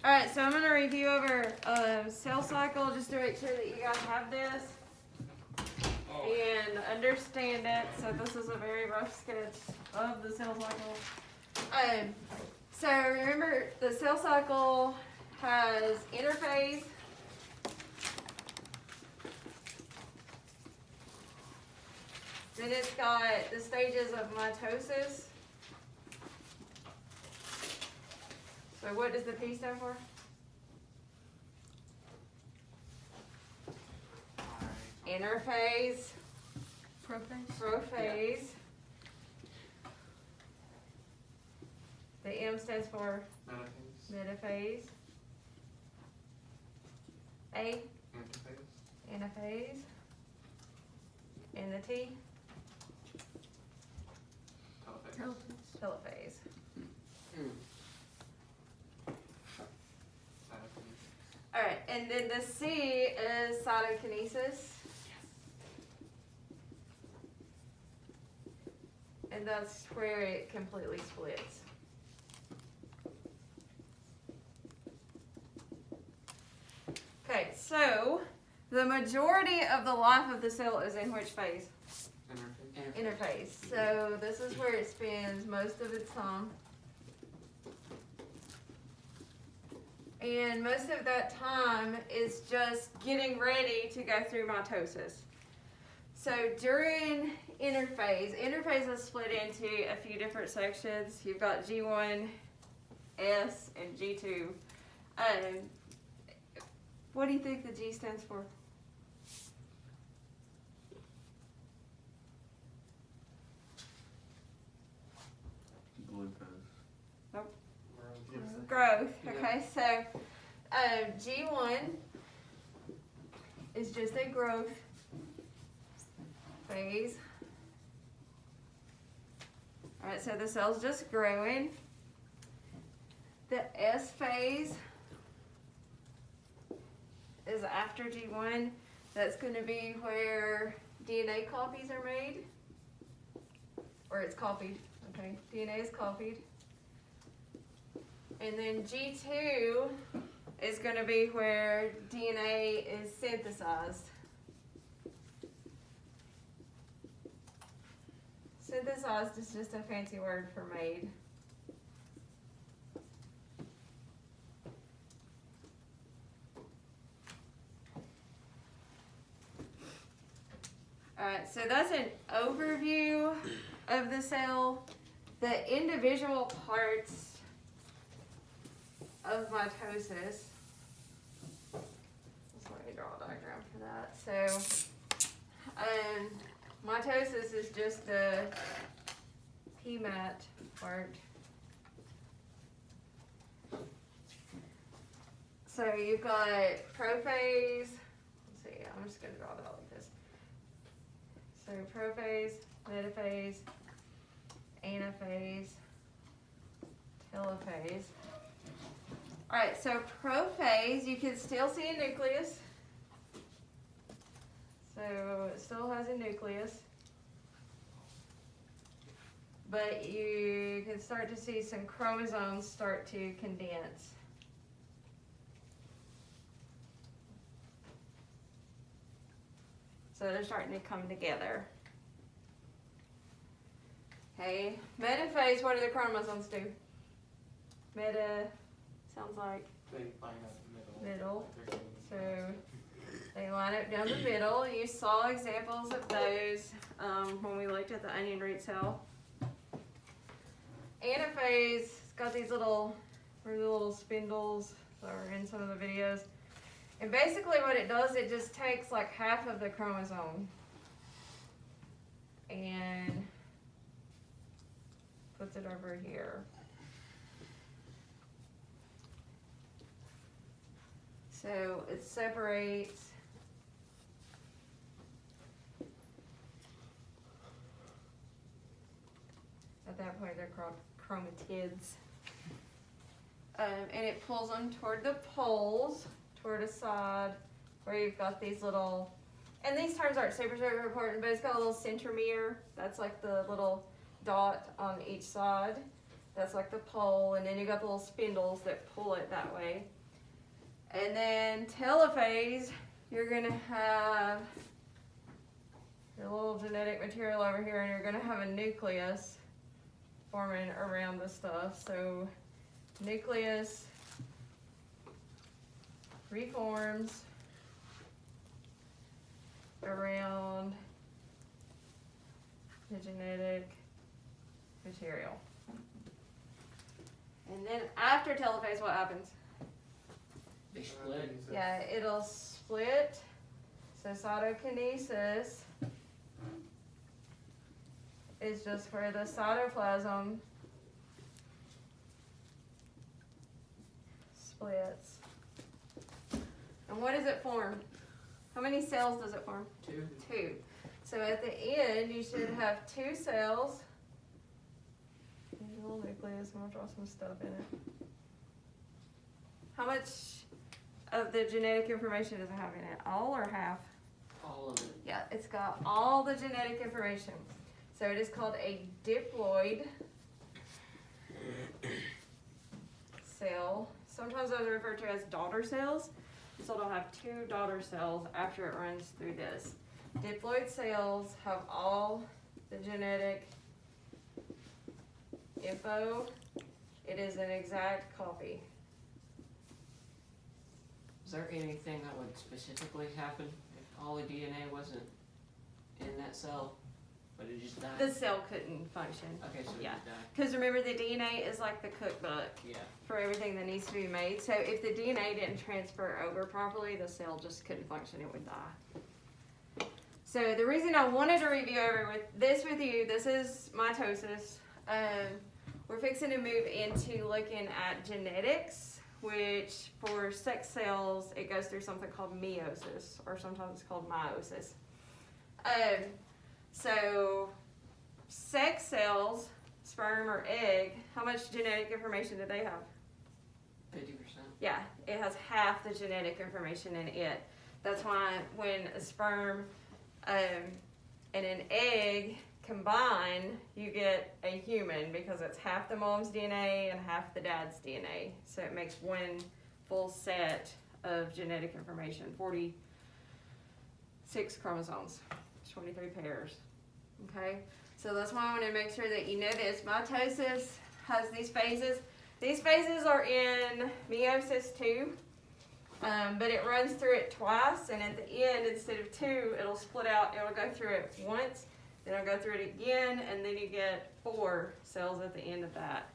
All right, so I'm gonna review over sales cycle just to make sure that you guys have this and understand it. So this is a very rough sketch of the sales cycle. So remember, the sales cycle has interphase, then it's got the stages of mitosis. So what does the P stand for? Interphase. Prophase. The M stands for metaphase. A. Anaphase. And the T? Telophase. Alright, and then the C is cytokinesis. And that's where it completely splits. Okay, so the majority of the life of the cell is in which phase? Interphase. So this is where it spends most of its time. And most of that time is just getting ready to go through mitosis. So during interphase is split into a few different sections. You've got G1, S, and G2. What do you think the G stands for? Glucose. Nope. Growth. Okay, so G1 is just a growth phase. Alright, so the cell's just growing. The S phase is after G1. That's going to be where DNA copies are made. Or it's copied. Okay, DNA is copied. And then G2 is going to be where DNA is synthesized. Synthesized is just a fancy word for made. Alright, so that's an overview of the cell. The individual parts of mitosis. Just let me draw a diagram for that. So, mitosis is just the PMAT part. So you've got prophase. Let's see, I'm just going to draw that like this. So prophase, metaphase, anaphase, telophase. Alright, so prophase, you can still see a nucleus. So it still has a nucleus. But you can start to see some chromosomes start to condense. So they're starting to come together. Okay, metaphase, what do the chromosomes do? Meta sounds like They line up middle. So they line up down the middle. You saw examples of those when we looked at the onion root cell. Anaphase, it's got these little spindles that are in some of the videos. And basically what it does, it just takes like half of the chromosome and puts it over here. So it separates at that point they're called chromatids. And it pulls them toward the poles, toward a side, where you've got these little, and these terms aren't super important, but it's got a little centromere. That's like the little dot on each side That's like the pole, and then you got the little spindles that pull it that way. And then telophase, you're gonna have your little genetic material over here, and you're gonna have a nucleus forming around the stuff. So nucleus reforms around the genetic material. And then after telophase, what happens? They split. Yeah, it'll split. So cytokinesis is just where the cytoplasm splits. And what does it form? How many cells does it form? 2. 2. So at the end, you should have 2 cells. Here's a little nucleus. I'm going to draw some stuff in it. How much of the genetic information does it have in it? All or half? All of it. Yeah, it's got all the genetic information. So it is called a diploid cell. Sometimes those are referred to as daughter cells. So it'll have 2 daughter cells after it runs through this. Diploid cells have all the genetic info. It is an exact copy. Is there anything that would specifically happen if all the DNA wasn't in that cell, but it just died? The cell couldn't function. Okay, so it Yeah. just died. Because remember, the DNA is like the cookbook Yeah. for everything that needs to be made. So if the DNA didn't transfer over properly, the cell just couldn't function. It would die. So the reason I wanted to review over with you, this is mitosis. We're fixing to move into looking at genetics, which for sex cells, it goes through something called meiosis, or sometimes it's called meiosis. So sex cells, sperm or egg, how much genetic information do they have? 50%. Yeah, it has half the genetic information in it. That's why when a sperm and an egg combine, you get a human, because it's half the mom's DNA and half the dad's DNA. So it makes one full set of genetic information, 46 chromosomes, 23 pairs. Okay, so that's why I want to make sure that you know this. Mitosis has these phases. These phases are in meiosis too, but it runs through it twice, and at the end, instead of 2, it'll split out. It'll go through it once, then it'll go through it again, and then you get 4 cells at the end of that.